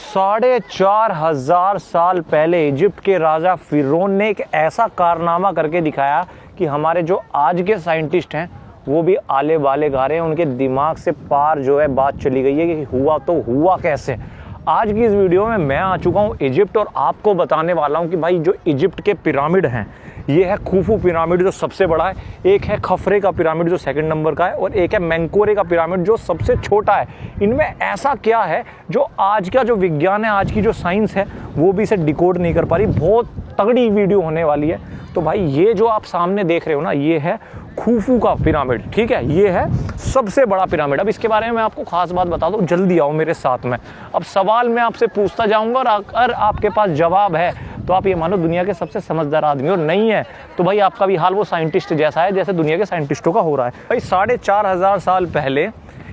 4,500 साल पहले इजिप्ट के राजा फिरौन ने एक ऐसा कारनामा करके दिखाया कि हमारे जो आज के साइंटिस्ट हैं वो भी आले बाले गा रहे हैं। उनके दिमाग से पार जो है बात चली गई है कि हुआ तो हुआ कैसे। आज की इस वीडियो में मैं आ चुका हूँ इजिप्ट और आपको बताने वाला हूँ कि भाई जो इजिप्ट के पिरामिड हैं, ये है खुफू पिरामिड जो सबसे बड़ा है, एक है खफरे का पिरामिड जो सेकंड नंबर का है, और एक है मेंकोरे का पिरामिड जो सबसे छोटा है। इनमें ऐसा क्या है जो आज का जो विज्ञान है, आज की जो साइंस है, वो भी इसे डिकोड नहीं कर पा रही। बहुत तगड़ी वीडियो होने वाली है। तो भाई ये जो आप सामने देख रहे हो ना, ये है खुफू का पिरामिड, ठीक है, ये है सबसे बड़ा पिरामिड। अब इसके बारे में मैं आपको खास बात बता दूं, जल्दी आओ मेरे साथ में। अब सवाल मैं आपसे पूछता जाऊंगा और अगर आपके पास जवाब है तो आप ये मानो दुनिया के सबसे समझदार आदमी, और नहीं है तो भाई आपका भी हाल वो साइंटिस्ट जैसा है जैसे दुनिया के साइंटिस्टों का हो रहा है। भाई 4,500 साल पहले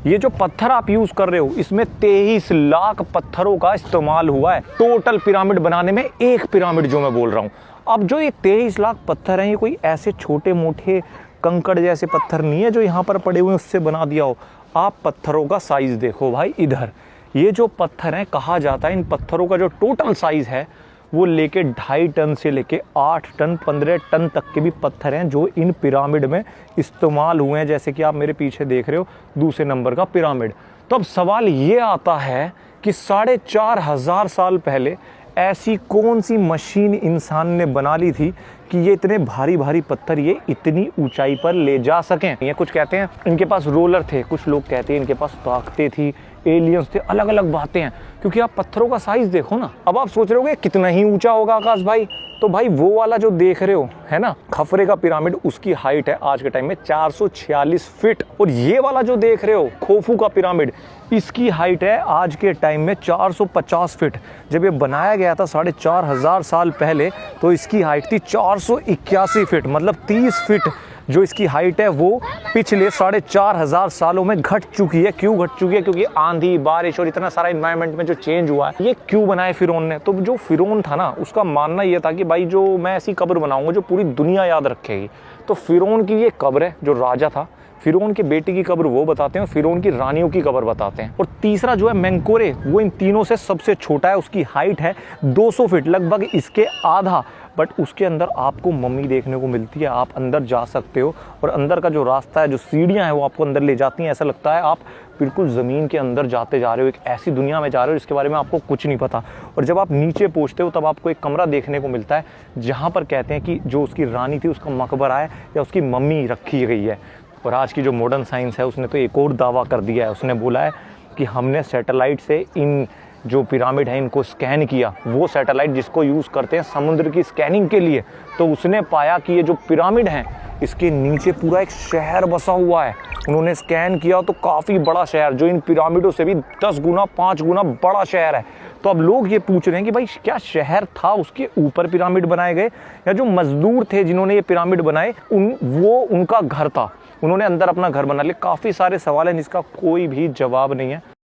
ये जो पत्थर आप यूज कर रहे हो, इसमें 23 लाख पत्थरों का इस्तेमाल हुआ है टोटल पिरामिड बनाने में। एक पिरामिड जो मैं बोल रहा हूँ, अब जो ये 23 लाख पत्थर हैं, ये कोई ऐसे छोटे मोटे कंकड़ जैसे पत्थर नहीं है जो यहाँ पर पड़े हुए हैं उससे बना दिया हो। आप पत्थरों का साइज देखो भाई, इधर ये जो पत्थर हैं, कहा जाता है इन पत्थरों का जो टोटल साइज है वो लेके 2.5 टन से लेके 8 टन 15 टन तक के भी पत्थर हैं जो इन पिरामिड में इस्तेमाल हुए हैं। जैसे कि आप मेरे पीछे देख रहे हो दूसरे नंबर का पिरामिड। तो अब सवाल ये आता है कि 4,500 साल पहले ऐसी कौन सी मशीन इंसान ने बना ली थी कि ये इतने भारी भारी पत्थर ये इतनी ऊंचाई पर ले जा सकें। ये कुछ कहते हैं इनके पास रोलर थे, कुछ लोग कहते हैं इनके पास ताकतें थी, एलियंस थे, अलग अलग बातें हैं। क्योंकि आप पत्थरों का साइज देखो ना। अब आप सोच रहे होगे कितना ही ऊंचा होगा आकाश भाई, तो भाई वो वाला जो देख रहे हो है ना खफरे का पिरामिड, उसकी हाइट है आज के टाइम में 446 फीट। और ये वाला जो देख रहे हो खुफू का पिरामिड, इसकी हाइट है आज के टाइम में 450 फीट। जब ये बनाया गया था 4,500 साल पहले तो इसकी हाइट थी 481 फीट, मतलब 30 फीट जो इसकी हाइट है वो पिछले 4,500 सालों में घट चुकी है। क्यों घट चुकी है? क्योंकि आंधी बारिश और इतना सारा एनवायरनमेंट में जो चेंज हुआ है। ये क्यों बनाए फिरौन ने? तो जो फिरौन था ना, उसका मानना ये था कि भाई जो मैं ऐसी कब्र बनाऊंगा जो पूरी दुनिया याद रखेगी। तो फिरौन की ये कब्र है, जो राजा था, फिरौन के बेटे की कब्र वो बताते हैं, फिरौन की रानियों की कब्र बताते हैं। और तीसरा जो है मेंकोरे, वो इन तीनों से सबसे छोटा है। उसकी हाइट है 200 फीट, लगभग इसके आधा। बट उसके अंदर आपको मम्मी देखने को मिलती है। आप अंदर जा सकते हो और अंदर का जो रास्ता है, जो सीढ़ियाँ हैं, वो आपको अंदर ले जाती हैं। ऐसा लगता है आप बिल्कुल ज़मीन के अंदर जाते जा रहे हो, एक ऐसी दुनिया में जा रहे हो जिसके बारे में आपको कुछ नहीं पता। और जब आप नीचे पहुँचते हो तब आपको एक कमरा देखने को मिलता है जहाँ पर कहते हैं कि जो उसकी रानी थी उसका मकबरा है या उसकी मम्मी रखी गई है। और आज की जो मॉडर्न साइंस है उसने तो एक और दावा कर दिया है। उसने बोला है कि हमने सैटेलाइट से इन जो पिरामिड है इनको स्कैन किया, वो सैटेलाइट जिसको यूज़ करते हैं समुद्र की स्कैनिंग के लिए, तो उसने पाया कि ये जो पिरामिड हैं इसके नीचे पूरा एक शहर बसा हुआ है। उन्होंने स्कैन किया तो काफ़ी बड़ा शहर, जो इन पिरामिडों से भी 10 गुना 5 गुना बड़ा शहर है। तो अब लोग ये पूछ रहे हैं कि भाई क्या शहर था उसके ऊपर पिरामिड बनाए गए, या जो मजदूर थे जिन्होंने ये पिरामिड बनाए वो उनका घर था, उन्होंने अंदर अपना घर बना लिया। काफ़ी सारे सवाल हैं जिसका कोई भी जवाब नहीं है।